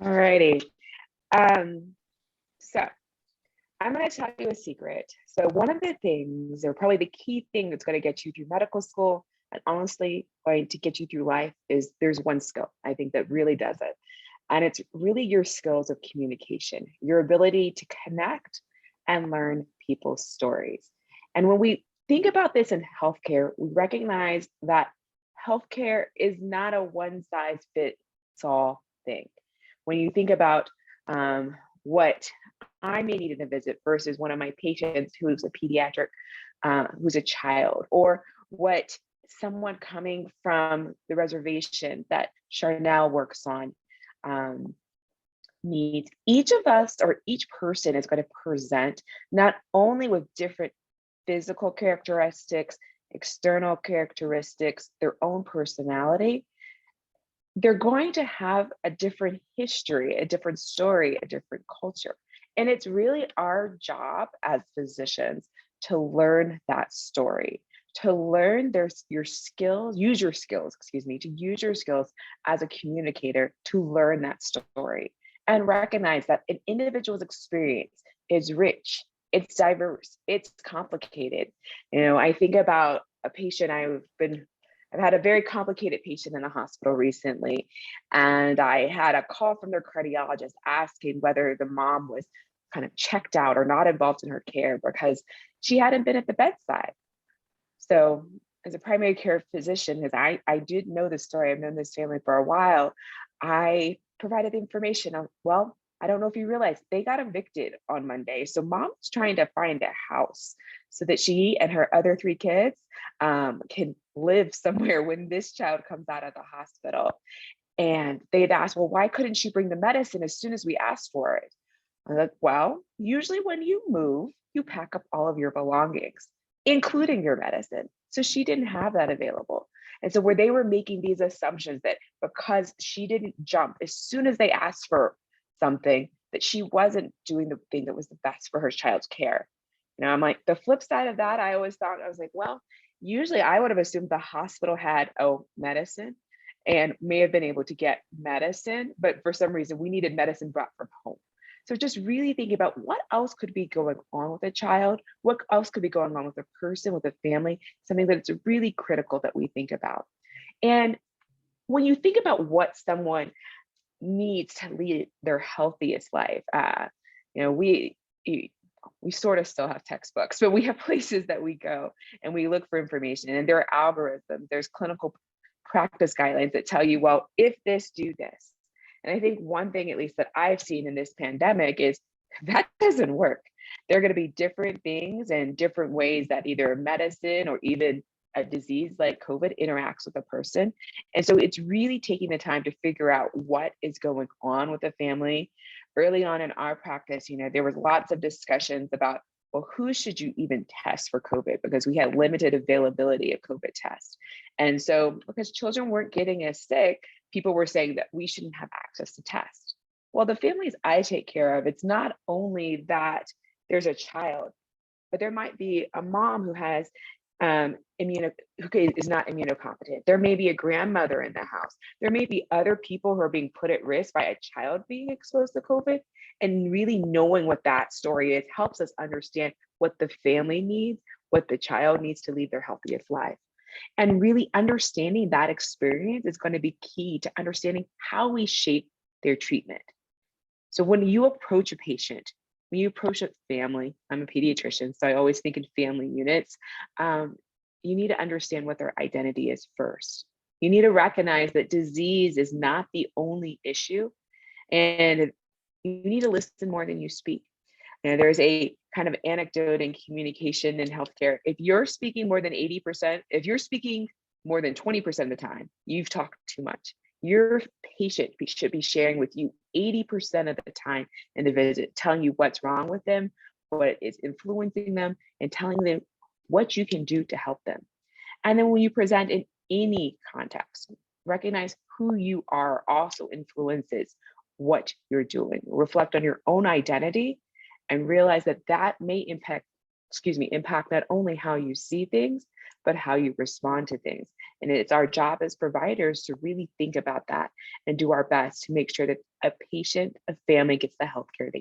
All righty. So I'm going to tell you a secret. So one of the things, or probably the key thing that's going to get you through medical school and honestly going to get you through life is there's one skill I think that really does it. And it's really your skills of communication, your ability to connect and learn people's stories. And when we think about this in healthcare, we recognize that healthcare is not a one size fits all thing. When you think about what I may need in a visit versus one of my patients who's a pediatric, who's a child, or what someone coming from the reservation that Charnel works on needs. Each of us or each person is going to present not only with different physical characteristics, external characteristics, their own personality, they're going to have a different history, a different story, a different culture. And it's really our job as physicians to learn that story, to learn your skills, use your skills, to use your skills as a communicator to learn that story and recognize that an individual's experience is rich, it's diverse, it's complicated. I think about a patient I've had a very complicated patient in the hospital recently, and I had a call from their cardiologist asking whether the mom was kind of checked out or not involved in her care because she hadn't been at the bedside. So as a primary care physician, because I did know this story, I've known this family for a while, I provided the information of, well, I don't know if you realize they got evicted on Monday. So mom's trying to find a house so that she and her other 3 kids can live somewhere when this child comes out of the hospital. And they'd asked, well, why couldn't she bring the medicine as soon as we asked for it? I'm like, well, usually when you move, you pack up all of your belongings, including your medicine. So she didn't have that available. And so where they were making these assumptions that because she didn't jump as soon as they asked for something, that she wasn't doing the thing that was the best for her child's care. I'm like, the flip side of that, I was like, well, usually I would have assumed the hospital had medicine and may have been able to get medicine, but for some reason we needed medicine brought from home. So just really thinking about what else could be going on with a child, what else could be going on with a person, with a family, something that it's really critical that we think about. And when you think about what someone needs to lead their healthiest life, we sort of still have textbooks, but we have places that we go and we look for information, and there are algorithms, there's clinical practice guidelines that tell you, well, if this, do this. And I think one thing, at least that I've seen in this pandemic, is that doesn't work. There are going to be different things and different ways that either medicine or even a disease like COVID interacts with a person. And so it's really taking the time to figure out what is going on with the family. Early on in our practice, there was lots of discussions about, well, who should you even test for COVID? Because we had limited availability of COVID tests. And so because children weren't getting as sick, people were saying that we shouldn't have access to tests. Well, the families I take care of, it's not only that there's a child, but there might be a mom who has who is not immunocompetent. There may be a grandmother in the house. There may be other people who are being put at risk by a child being exposed to COVID. And really knowing what that story is helps us understand what the family needs, what the child needs to lead their healthiest life. And really understanding that experience is going to be key to understanding how we shape their treatment. So when you approach a patient, when you approach a family, I'm a pediatrician, so I always think in family units, you need to understand what their identity is first. You need to recognize that disease is not the only issue, and you need to listen more than you speak. There's a kind of anecdote in communication in healthcare. If you're speaking more than 80%, if you're speaking more than 20% of the time, you've talked too much. Your patient should be sharing with you 80% of the time in the visit, telling you what's wrong with them, what is influencing them, and telling them what you can do to help them. And then when you present in any context, recognize who you are also influences what you're doing. Reflect on your own identity and realize that that may impact not only how you see things, but how you respond to things. And it's our job as providers to really think about that and do our best to make sure that a patient, a family gets the healthcare they